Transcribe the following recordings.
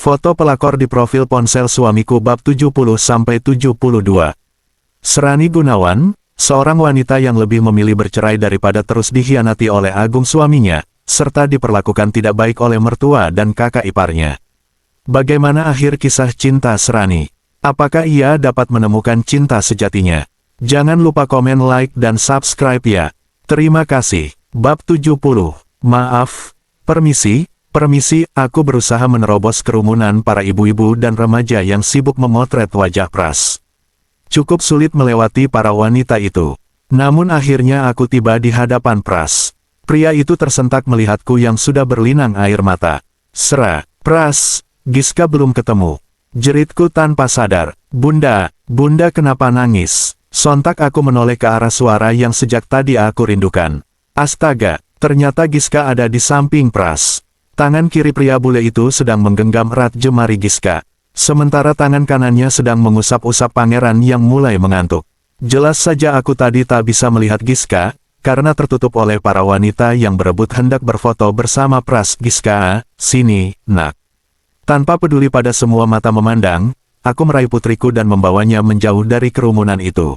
Foto pelakor di profil ponsel suamiku bab 70-72. Serani Gunawan, seorang wanita yang lebih memilih bercerai daripada terus dikhianati oleh Agung suaminya, serta diperlakukan tidak baik oleh mertua dan kakak iparnya. Bagaimana akhir kisah cinta Serani? Apakah ia dapat menemukan cinta sejatinya? Jangan lupa komen, like, dan subscribe ya. Terima kasih. Bab 70. Maaf, permisi, aku berusaha menerobos kerumunan para ibu-ibu dan remaja yang sibuk memotret wajah Pras. Cukup sulit melewati para wanita itu. Namun akhirnya aku tiba di hadapan Pras. Pria itu tersentak melihatku yang sudah berlinang air mata. Pras, Giska belum ketemu. Jeritku tanpa sadar. Bunda kenapa nangis? Sontak aku menoleh ke arah suara yang sejak tadi aku rindukan. Astaga, ternyata Giska ada di samping Pras. Tangan kiri pria bule itu sedang menggenggam erat jemari Giska. Sementara tangan kanannya sedang mengusap-usap pangeran yang mulai mengantuk. Jelas saja aku tadi tak bisa melihat Giska, karena tertutup oleh para wanita yang berebut hendak berfoto bersama Pras. Giska, sini, nak. Tanpa peduli pada semua mata memandang, aku meraih putriku dan membawanya menjauh dari kerumunan itu.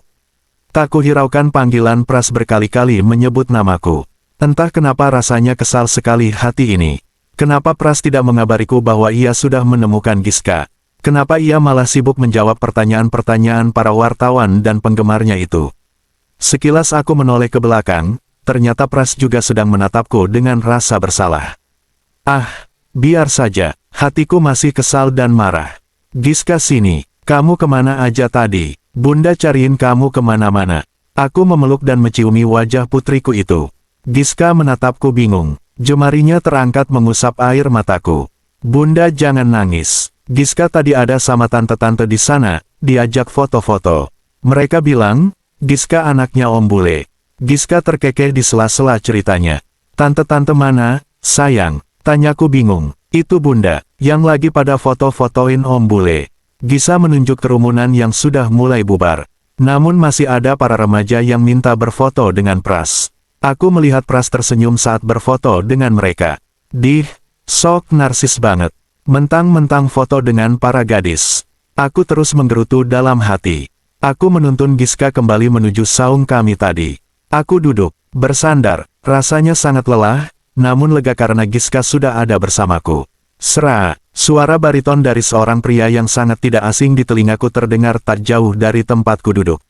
Tak kuhiraukan panggilan Pras berkali-kali menyebut namaku. Entah kenapa rasanya kesal sekali hati ini. Kenapa Pras tidak mengabariku bahwa ia sudah menemukan Giska? Kenapa ia malah sibuk menjawab pertanyaan-pertanyaan para wartawan dan penggemarnya itu? Sekilas aku menoleh ke belakang, ternyata Pras juga sedang menatapku dengan rasa bersalah. Ah, biar saja, hatiku masih kesal dan marah. Giska, sini, kamu kemana aja tadi? Bunda cariin kamu kemana-mana. Aku memeluk dan menciumi wajah putriku itu. Giska menatapku bingung. Jemarinya terangkat mengusap air mataku. Bunda jangan nangis. Giska tadi ada sama tante-tante di sana, diajak foto-foto. Mereka bilang, Giska anaknya Om Bule. Giska terkekeh di sela-sela ceritanya. Tante-tante mana, sayang? Tanyaku bingung. Itu Bunda, yang lagi pada foto-fotoin Om Bule. Giska menunjuk kerumunan yang sudah mulai bubar. Namun masih ada para remaja yang minta berfoto dengan Pras. Aku melihat Pras tersenyum saat berfoto dengan mereka. Sok narsis banget. Mentang-mentang foto dengan para gadis. Aku terus menggerutu dalam hati. Aku menuntun Giska kembali menuju saung kami tadi. Aku duduk, bersandar, rasanya sangat lelah, namun lega karena Giska sudah ada bersamaku. Suara bariton dari seorang pria yang sangat tidak asing di telingaku terdengar tak jauh dari tempatku duduk.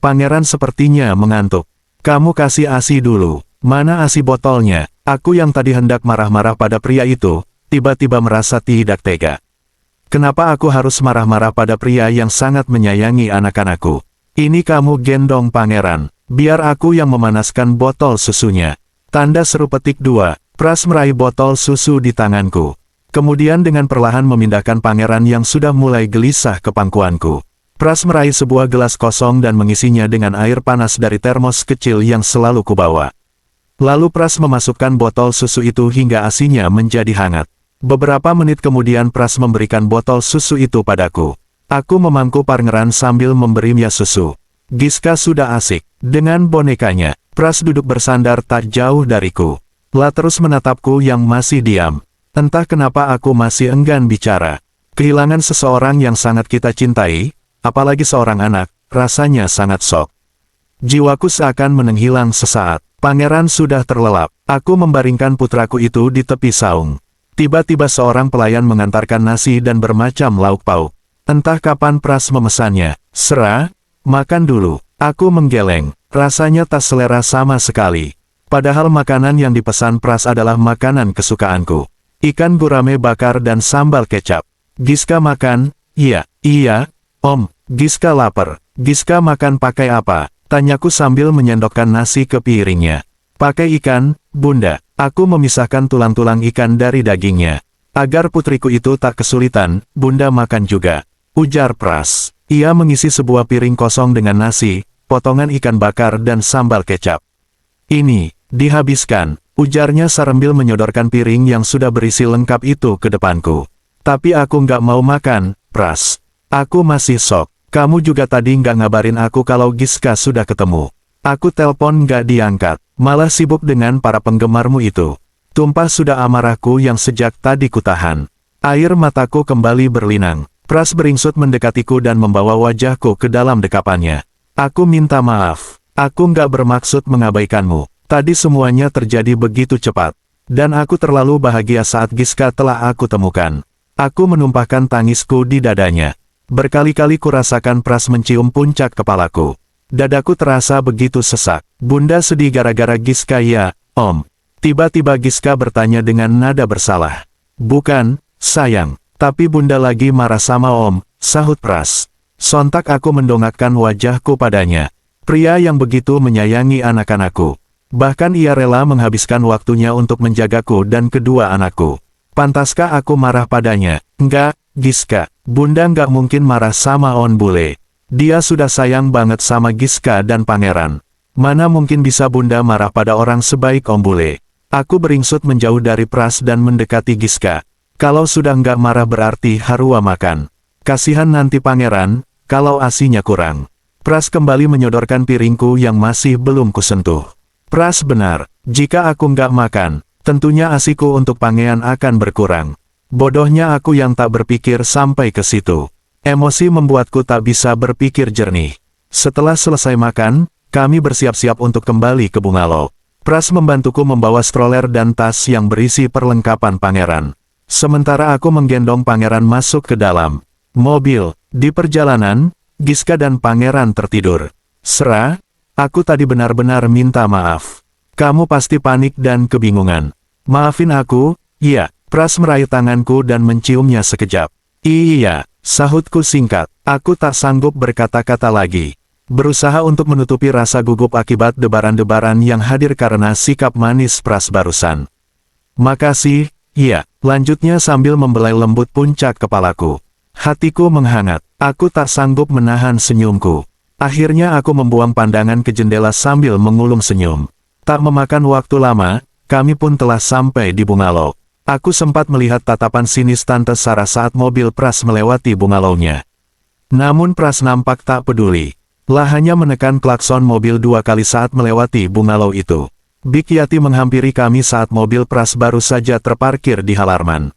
Pangeran sepertinya mengantuk. Kamu kasih ASI dulu. Mana ASI botolnya? Aku yang tadi hendak marah-marah pada pria itu, tiba-tiba merasa tidak tega. Kenapa aku harus marah-marah pada pria yang sangat menyayangi anak-anakku? Ini kamu gendong pangeran, biar aku yang memanaskan botol susunya. Tanda seru petik 2, Pras meraih botol susu di tanganku. Kemudian dengan perlahan memindahkan pangeran yang sudah mulai gelisah ke pangkuanku. Pras meraih sebuah gelas kosong dan mengisinya dengan air panas dari termos kecil yang selalu kubawa. Lalu Pras memasukkan botol susu itu hingga asinya menjadi hangat. Beberapa menit kemudian Pras memberikan botol susu itu padaku. Aku memangku pangeran sambil memberinya susu. Giska sudah asik dengan bonekanya. Pras duduk bersandar tak jauh dariku. Terus menatapku yang masih diam. Entah kenapa aku masih enggan bicara. Kehilangan seseorang yang sangat kita cintai, apalagi seorang anak, rasanya sangat sok. Jiwaku seakan menghilang sesaat. Pangeran sudah terlelap. Aku membaringkan putraku itu di tepi saung. Tiba-tiba seorang pelayan mengantarkan nasi dan bermacam lauk pauk. Entah kapan Pras memesannya. Makan dulu. Aku menggeleng. Rasanya tak selera sama sekali. Padahal makanan yang dipesan Pras adalah makanan kesukaanku. Ikan gurame bakar dan sambal kecap. Giska makan? Iya, Om. Giska lapar. Giska makan pakai apa? Tanyaku sambil menyendokkan nasi ke piringnya. Pakai ikan, Bunda. Aku memisahkan tulang-tulang ikan dari dagingnya. Agar putriku itu tak kesulitan, Bunda makan juga. Ujar Pras. Ia mengisi sebuah piring kosong dengan nasi, potongan ikan bakar dan sambal kecap. Ini, dihabiskan, ujarnya sambil menyodorkan piring yang sudah berisi lengkap itu ke depanku. Tapi aku nggak mau makan, Pras. Aku masih sok. Kamu juga tadi nggak ngabarin aku kalau Giska sudah ketemu. Aku telepon nggak diangkat, malah sibuk dengan para penggemarmu itu. Tumpah sudah amarahku yang sejak tadi kutahan. Air mataku kembali berlinang. Pras beringsut mendekatiku dan membawa wajahku ke dalam dekapannya. Aku minta maaf. Aku nggak bermaksud mengabaikanmu. Tadi semuanya terjadi begitu cepat. Dan aku terlalu bahagia saat Giska telah aku temukan. Aku menumpahkan tangisku di dadanya. Berkali-kali kurasakan Pras mencium puncak kepalaku. Dadaku terasa begitu sesak. Bunda sedih gara-gara Giska ya, Om. Tiba-tiba Giska bertanya dengan nada bersalah. Bukan, sayang. Tapi Bunda lagi marah sama Om, sahut Pras. Sontak aku mendongakkan wajahku padanya. Pria yang begitu menyayangi anak-anakku. Bahkan ia rela menghabiskan waktunya untuk menjagaku dan kedua anakku. Pantaskah aku marah padanya? Enggak, Giska. Bunda nggak mungkin marah sama On Bule. Dia sudah sayang banget sama Giska dan Pangeran. Mana mungkin bisa Bunda marah pada orang sebaik Om Bule. Aku beringsut menjauh dari Pras dan mendekati Giska. Kalau sudah nggak marah berarti harua makan. Kasihan nanti Pangeran, kalau asinya kurang. Pras kembali menyodorkan piringku yang masih belum kusentuh. Pras benar, jika aku nggak makan, tentunya asiku untuk Pangeran akan berkurang. Bodohnya aku yang tak berpikir sampai ke situ. Emosi membuatku tak bisa berpikir jernih. Setelah selesai makan, kami bersiap-siap untuk kembali ke bungalow. Pras membantuku membawa stroller dan tas yang berisi perlengkapan Pangeran. Sementara aku menggendong Pangeran masuk ke dalam mobil. Di perjalanan, Giska dan Pangeran tertidur. Sera, aku tadi benar-benar minta maaf. Kamu pasti panik dan kebingungan. Maafin aku, iya. Pras meraih tanganku dan menciumnya sekejap. Iya, sahutku singkat. Aku tak sanggup berkata-kata lagi. Berusaha untuk menutupi rasa gugup akibat debaran-debaran yang hadir karena sikap manis Pras barusan. Makasih. Iya, lanjutnya sambil membelai lembut puncak kepalaku. Hatiku menghangat, aku tak sanggup menahan senyumku. Akhirnya aku membuang pandangan ke jendela sambil mengulum senyum. Tak memakan waktu lama, kami pun telah sampai di bungalow. Aku sempat melihat tatapan sinis Tante Sarah saat mobil Pras melewati bungalownya. Namun Pras nampak tak peduli. Lah hanya menekan klakson mobil 2 kali saat melewati bungalow itu. Bik Yati menghampiri kami saat mobil Pras baru saja terparkir di halaman.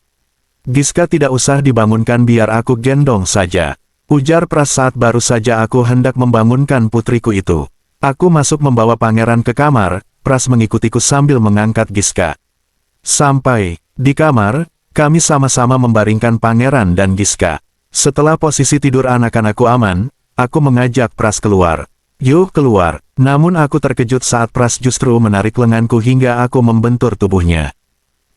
Giska tidak usah dibangunkan biar aku gendong saja. Ujar Pras saat baru saja aku hendak membangunkan putriku itu. Aku masuk membawa Pangeran ke kamar, Pras mengikutiku sambil mengangkat Giska. Sampai di kamar, kami sama-sama membaringkan Pangeran dan Giska. Setelah posisi tidur anak-anakku aman, aku mengajak Pras keluar. Yuk keluar. Namun aku terkejut saat Pras justru menarik lenganku hingga aku membentur tubuhnya.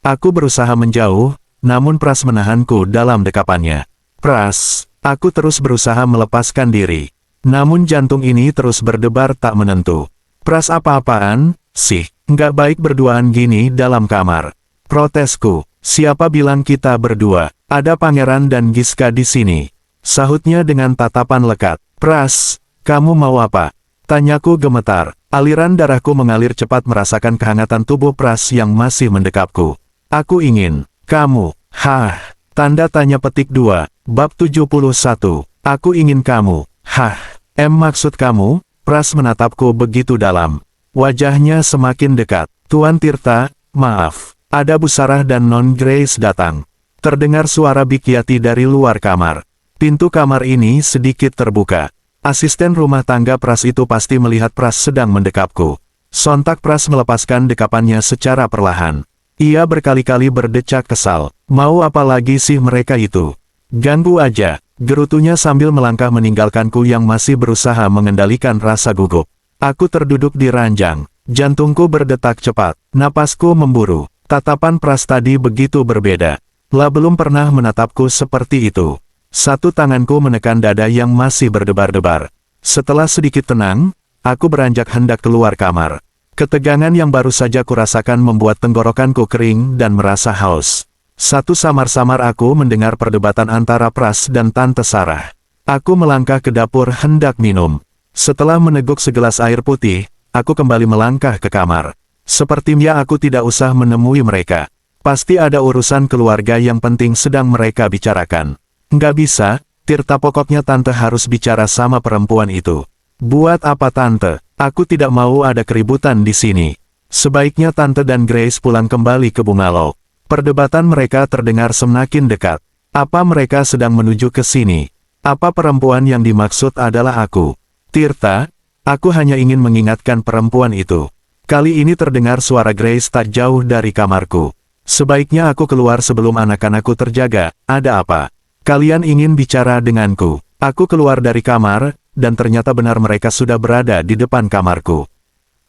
Aku berusaha menjauh, namun Pras menahanku dalam dekapannya. Pras, aku terus berusaha melepaskan diri. Namun jantung ini terus berdebar tak menentu. Pras apa-apaan, sih, nggak baik berduaan gini dalam kamar. Protesku, siapa bilang kita berdua? Ada Pangeran dan Giska di sini. Sahutnya dengan tatapan lekat. Pras, kamu mau apa? Tanyaku gemetar. Aliran darahku mengalir cepat merasakan kehangatan tubuh Pras yang masih mendekapku. Aku ingin. Kamu. Hah. Tanda tanya petik 2. Bab 71. Aku ingin kamu. Hah. Maksud kamu? Pras menatapku begitu dalam. Wajahnya semakin dekat. Tuan Tirta, maaf. Ada Bu Sarah dan Non Grace datang. Terdengar suara Bik Yati dari luar kamar. Pintu kamar ini sedikit terbuka. Asisten rumah tangga Pras itu pasti melihat Pras sedang mendekapku. Sontak Pras melepaskan dekapannya secara perlahan. Ia berkali-kali berdecak kesal. Mau apa lagi sih mereka itu? Ganggu aja, gerutunya sambil melangkah meninggalkanku yang masih berusaha mengendalikan rasa gugup. Aku terduduk di ranjang. Jantungku berdetak cepat. Napasku memburu. Tatapan Pras tadi begitu berbeda. Lah belum pernah menatapku seperti itu. Satu tanganku menekan dada yang masih berdebar-debar. Setelah sedikit tenang, aku beranjak hendak keluar kamar. Ketegangan yang baru saja kurasakan membuat tenggorokanku kering dan merasa haus. Satu samar-samar aku mendengar perdebatan antara Pras dan Tante Sarah. Aku melangkah ke dapur hendak minum. Setelah meneguk segelas air putih, aku kembali melangkah ke kamar. Sepertinya aku tidak usah menemui mereka. Pasti ada urusan keluarga yang penting sedang mereka bicarakan. Nggak bisa, Tirta, pokoknya Tante harus bicara sama perempuan itu. Buat apa Tante? Aku tidak mau ada keributan di sini. Sebaiknya Tante dan Grace pulang kembali ke bungalow. Perdebatan mereka terdengar semakin dekat. Apa mereka sedang menuju ke sini? Apa perempuan yang dimaksud adalah aku? Tirta, aku hanya ingin mengingatkan perempuan itu. Kali ini terdengar suara Grace tak jauh dari kamarku. Sebaiknya aku keluar sebelum anak-anakku terjaga. Ada apa? Kalian ingin bicara denganku? Aku keluar dari kamar, dan ternyata benar mereka sudah berada di depan kamarku.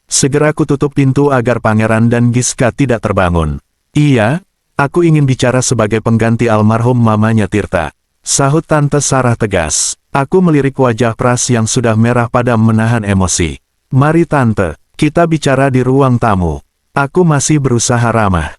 Segera aku tutup pintu agar pangeran dan Giska tidak terbangun. Iya, aku ingin bicara sebagai pengganti almarhum mamanya Tirta, sahut Tante Sarah tegas. Aku melirik wajah Pras yang sudah merah padam menahan emosi. Mari Tante, kita bicara di ruang tamu. Aku masih berusaha ramah.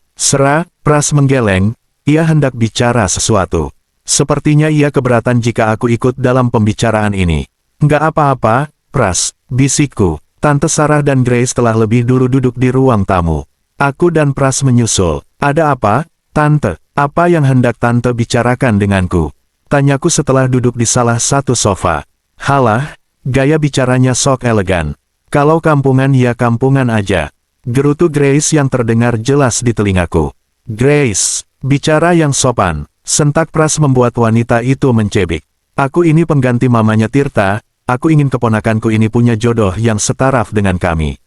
Pras menggeleng, ia hendak bicara sesuatu. Sepertinya ia keberatan jika aku ikut dalam pembicaraan ini. Nggak apa-apa, Pras, bisikku. Tante Sarah dan Grace telah lebih dulu duduk di ruang tamu. Aku dan Pras menyusul. Ada apa, Tante? Apa yang hendak Tante bicarakan denganku? Tanyaku setelah duduk di salah satu sofa. Halah, gaya bicaranya sok elegan. Kalau kampungan ya kampungan aja. Gerutu Grace yang terdengar jelas di telingaku. Grace, bicara yang sopan. Sentak Pras membuat wanita itu mencebik. Aku ini pengganti mamanya Tirta, aku ingin keponakanku ini punya jodoh yang setaraf dengan kami.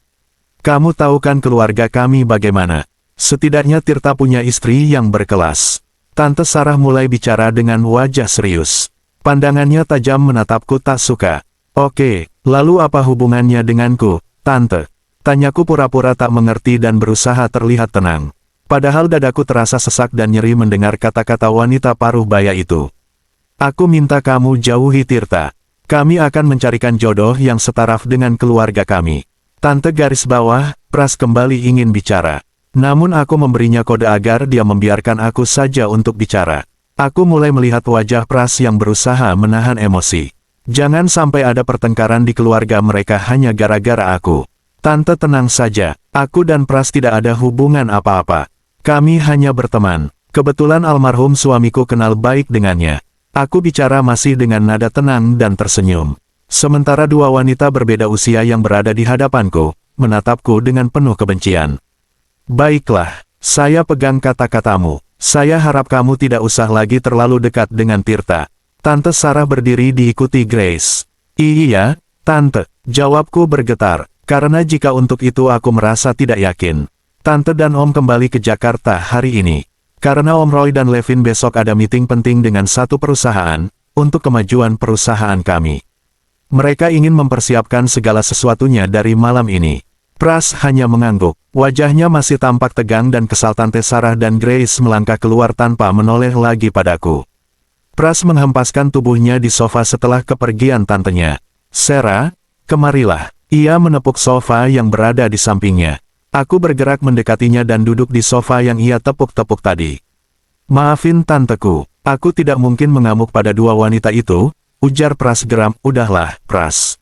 Kamu tahu kan keluarga kami bagaimana? Setidaknya Tirta punya istri yang berkelas. Tante Sarah mulai bicara dengan wajah serius. Pandangannya tajam menatapku tak suka. Oke, lalu apa hubungannya denganku, Tante? Tanyaku pura-pura tak mengerti dan berusaha terlihat tenang. Padahal dadaku terasa sesak dan nyeri mendengar kata-kata wanita paruh baya itu. Aku minta kamu jauhi Tirta. Kami akan mencarikan jodoh yang setaraf dengan keluarga kami. Tante garis bawah, Pras kembali ingin bicara. Namun aku memberinya kode agar dia membiarkan aku saja untuk bicara. Aku mulai melihat wajah Pras yang berusaha menahan emosi. Jangan sampai ada pertengkaran di keluarga mereka hanya gara-gara aku. Tante tenang saja, aku dan Pras tidak ada hubungan apa-apa. Kami hanya berteman. Kebetulan almarhum suamiku kenal baik dengannya. Aku bicara masih dengan nada tenang dan tersenyum. Sementara dua wanita berbeda usia yang berada di hadapanku, menatapku dengan penuh kebencian. Baiklah, saya pegang kata-katamu. Saya harap kamu tidak usah lagi terlalu dekat dengan Tirta. Tante Sarah berdiri diikuti Grace. Iya, Tante, jawabku bergetar, karena jika untuk itu aku merasa tidak yakin. Tante dan Om kembali ke Jakarta hari ini. Karena Om Roy dan Levin besok ada meeting penting dengan satu perusahaan, untuk kemajuan perusahaan kami. Mereka ingin mempersiapkan segala sesuatunya dari malam ini. Pras hanya mengangguk, wajahnya masih tampak tegang dan kesal. Tante Sarah dan Grace melangkah keluar tanpa menoleh lagi padaku. Pras menghempaskan tubuhnya di sofa setelah kepergian tantenya. Sarah, kemarilah. Ia menepuk sofa yang berada di sampingnya. Aku bergerak mendekatinya dan duduk di sofa yang ia tepuk-tepuk tadi. Maafin tanteku, aku tidak mungkin mengamuk pada dua wanita itu, ujar Pras geram. Udahlah, Pras.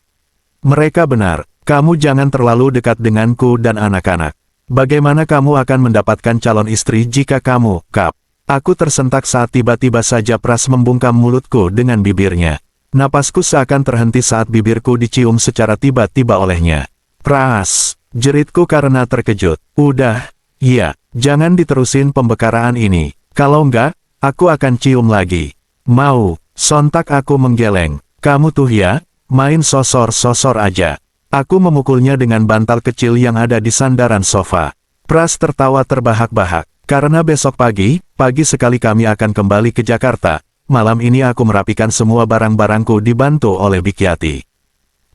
Mereka benar. Kamu jangan terlalu dekat denganku dan anak-anak. Bagaimana kamu akan mendapatkan calon istri jika kamu, Kap? Aku tersentak saat tiba-tiba saja Pras membungkam mulutku dengan bibirnya. Napasku seakan terhenti saat bibirku dicium secara tiba-tiba olehnya. Pras, jeritku karena terkejut. Udah, iya, jangan diterusin pembicaraan ini. Kalau enggak, aku akan cium lagi. Mau, sontak aku menggeleng. Kamu tuh ya, main sosor-sosor aja. Aku memukulnya dengan bantal kecil yang ada di sandaran sofa. Pras tertawa terbahak-bahak. Karena besok pagi sekali kami akan kembali ke Jakarta. Malam ini aku merapikan semua barang-barangku dibantu oleh Bikyati.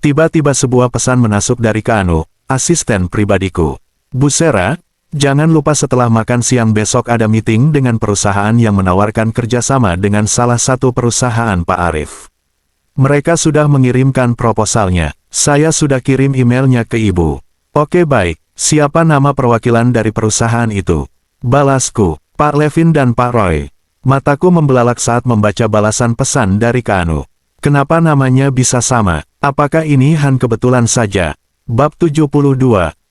Tiba-tiba sebuah pesan menasuk dari Kanu, asisten pribadiku. Bu Sera, jangan lupa setelah makan siang besok ada meeting dengan perusahaan yang menawarkan kerjasama dengan salah satu perusahaan Pak Arif. Mereka sudah mengirimkan proposalnya. Saya sudah kirim emailnya ke ibu. Oke baik, siapa nama perwakilan dari perusahaan itu? Balasku, Pak Levin dan Pak Roy. Mataku membelalak saat membaca balasan pesan dari Kanu. Kenapa namanya bisa sama? Apakah ini kebetulan saja? Bab 72,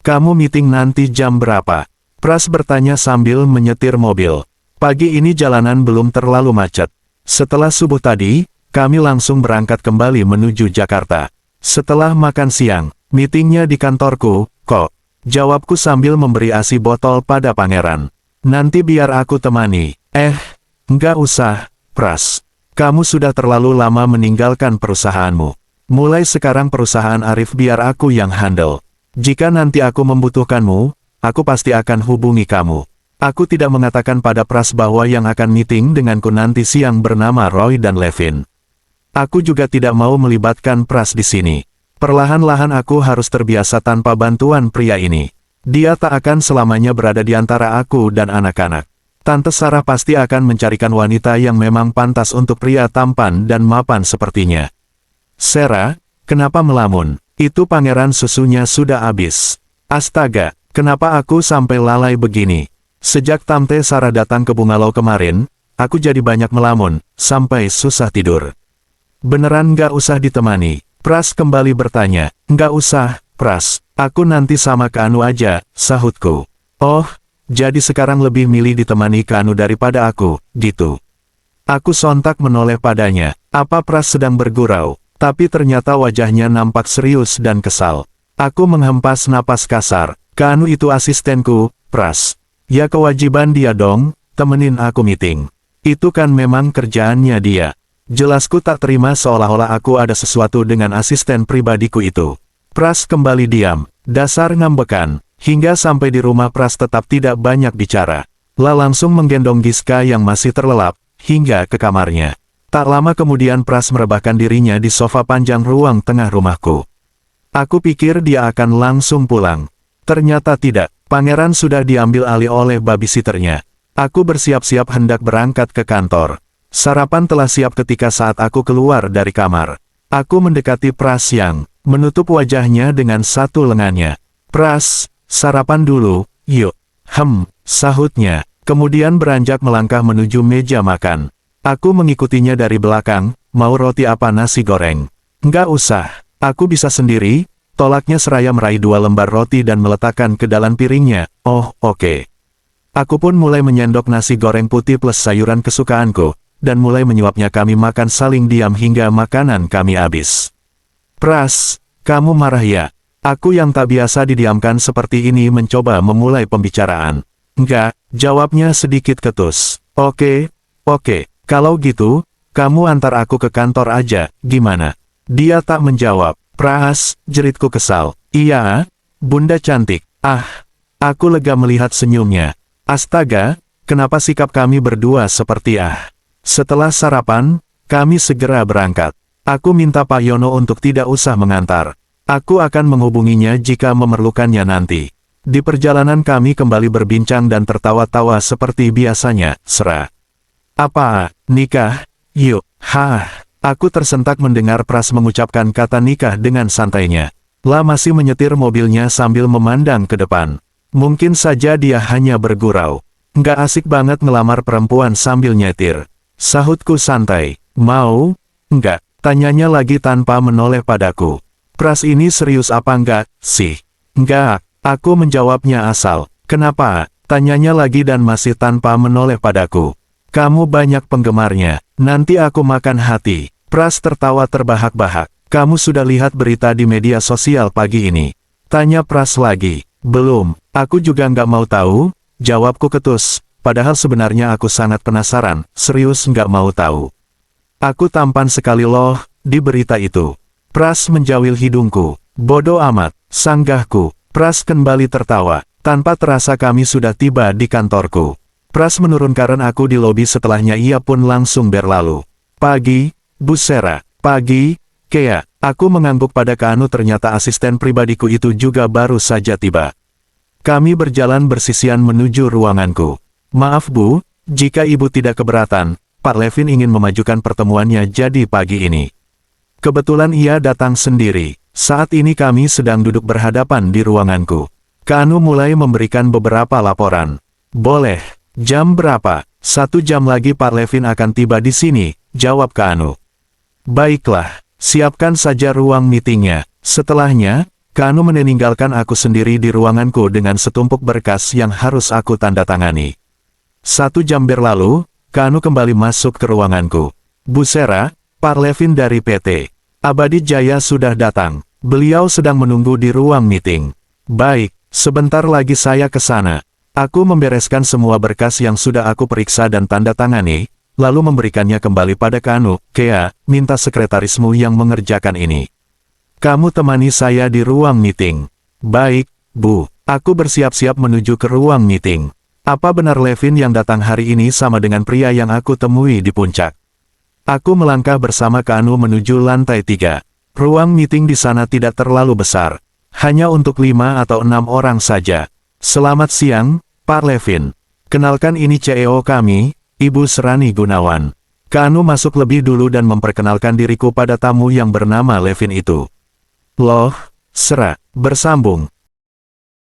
kamu meeting nanti jam berapa? Pras bertanya sambil menyetir mobil. Pagi ini jalanan belum terlalu macet. Setelah subuh tadi, kami langsung berangkat kembali menuju Jakarta. Setelah makan siang, meetingnya di kantorku, kok. Jawabku sambil memberi ASI botol pada pangeran. Nanti biar aku temani. Nggak usah, Pras. Kamu sudah terlalu lama meninggalkan perusahaanmu. Mulai sekarang perusahaan Arif biar aku yang handle. Jika nanti aku membutuhkanmu, aku pasti akan hubungi kamu. Aku tidak mengatakan pada Pras bahwa yang akan meeting denganku nanti siang bernama Roy dan Levin. Aku juga tidak mau melibatkan Pras di sini. Perlahan-lahan aku harus terbiasa tanpa bantuan pria ini. Dia tak akan selamanya berada di antara aku dan anak-anak. Tante Sarah pasti akan mencarikan wanita yang memang pantas untuk pria tampan dan mapan sepertinya. Sarah, kenapa melamun? Itu pangeran susunya sudah habis. Astaga, kenapa aku sampai lalai begini? Sejak Tante Sarah datang ke bungalow kemarin, aku jadi banyak melamun, sampai susah tidur. Beneran nggak usah ditemani? Pras kembali bertanya. Nggak usah, Pras. Aku nanti sama Kanu aja, sahutku. Oh, jadi sekarang lebih milih ditemani Kanu daripada aku, gitu. Aku sontak menoleh padanya. Apa Pras sedang bergurau? Tapi ternyata wajahnya nampak serius dan kesal. Aku menghempas napas kasar. Kanu itu asistenku, Pras. Ya kewajiban dia dong, temenin aku meeting. Itu kan memang kerjaannya dia. Jelasku tak terima seolah-olah aku ada sesuatu dengan asisten pribadiku itu. Pras kembali diam, dasar ngambekan. Hingga sampai di rumah Pras tetap tidak banyak bicara. Langsung menggendong Giska yang masih terlelap, hingga ke kamarnya. Tak lama kemudian Pras merebahkan dirinya di sofa panjang ruang tengah rumahku. Aku pikir dia akan langsung pulang. Ternyata tidak. Pangeran sudah diambil alih oleh babysitternya. Aku bersiap-siap hendak berangkat ke kantor. Sarapan telah siap ketika saat aku keluar dari kamar. Aku mendekati Pras yang menutup wajahnya dengan satu lengannya. Pras, sarapan dulu, yuk. Sahutnya. Kemudian beranjak melangkah menuju meja makan. Aku mengikutinya dari belakang, mau roti apa nasi goreng? Nggak usah, aku bisa sendiri. Tolaknya seraya meraih 2 lembar roti dan meletakkan ke dalam piringnya. Oh, oke. Aku pun mulai menyendok nasi goreng putih plus sayuran kesukaanku, dan mulai menyuapnya. Kami makan saling diam hingga makanan kami habis. Pras, kamu marah ya? Aku yang tak biasa didiamkan seperti ini mencoba memulai pembicaraan. Enggak, jawabnya sedikit ketus. Oke, kalau gitu, kamu antar aku ke kantor aja, gimana? Dia tak menjawab. Pras, jeritku kesal. Iya, Bunda cantik. Aku lega melihat senyumnya. Astaga, kenapa sikap kami berdua seperti Setelah sarapan, kami segera berangkat. Aku minta Pak Yono untuk tidak usah mengantar. Aku akan menghubunginya jika memerlukannya nanti. Di perjalanan kami kembali berbincang dan tertawa-tawa seperti biasanya. Apa, nikah? Yuk, Aku tersentak mendengar Pras mengucapkan kata nikah dengan santainya. Masih menyetir mobilnya sambil memandang ke depan. Mungkin saja dia hanya bergurau. Nggak asik banget ngelamar perempuan sambil nyetir. Sahutku santai. Mau? Enggak. Tanyanya lagi tanpa menoleh padaku. Pras ini serius apa enggak, sih? Enggak. Aku menjawabnya asal. Kenapa? Tanyanya lagi dan masih tanpa menoleh padaku. Kamu banyak penggemarnya, nanti aku makan hati. Pras tertawa terbahak-bahak. Kamu sudah lihat berita di media sosial pagi ini? Tanya Pras lagi. Belum, aku juga nggak mau tahu, jawabku ketus. Padahal sebenarnya aku sangat penasaran, serius nggak mau tahu. Aku tampan sekali loh, di berita itu. Pras menjawil hidungku. Bodoh amat, sanggahku. Pras kembali tertawa. Tanpa terasa kami sudah tiba di kantorku. Pras menurunkan aku di lobi, setelahnya ia pun langsung berlalu. Pagi, Bu Sarah. Pagi, Kea. Aku mengangguk pada Kanu, ternyata asisten pribadiku itu juga baru saja tiba. Kami berjalan bersisian menuju ruanganku. Maaf Bu, jika Ibu tidak keberatan, Pak Levin ingin memajukan pertemuannya jadi pagi ini. Kebetulan ia datang sendiri. Saat ini kami sedang duduk berhadapan di ruanganku. Kanu mulai memberikan beberapa laporan. Boleh. Jam berapa? 1 jam lagi Pak Levin akan tiba di sini, jawab Kanu. Baiklah, siapkan saja ruang meetingnya. Setelahnya, Kanu meninggalkan aku sendiri di ruanganku dengan setumpuk berkas yang harus aku tanda tangani. 1 jam berlalu, Kanu kembali masuk ke ruanganku. Bu Sarah, Pak Levin dari PT Abadi Jaya sudah datang. Beliau sedang menunggu di ruang meeting. Baik, sebentar lagi saya ke sana. Aku membereskan semua berkas yang sudah aku periksa dan tanda tangani, lalu memberikannya kembali pada Kanu. Kea, minta sekretarismu yang mengerjakan ini. Kamu temani saya di ruang meeting. Baik, Bu. Aku bersiap-siap menuju ke ruang meeting. Apa benar Levin yang datang hari ini sama dengan pria yang aku temui di puncak? Aku melangkah bersama Kanu menuju lantai 3. Ruang meeting di sana tidak terlalu besar. Hanya untuk 5 atau 6 orang saja. Selamat siang, Pak Levin. Kenalkan ini CEO kami, Ibu Serani Gunawan. Kanu masuk lebih dulu dan memperkenalkan diriku pada tamu yang bernama Levin itu. Loh, Sera, bersambung.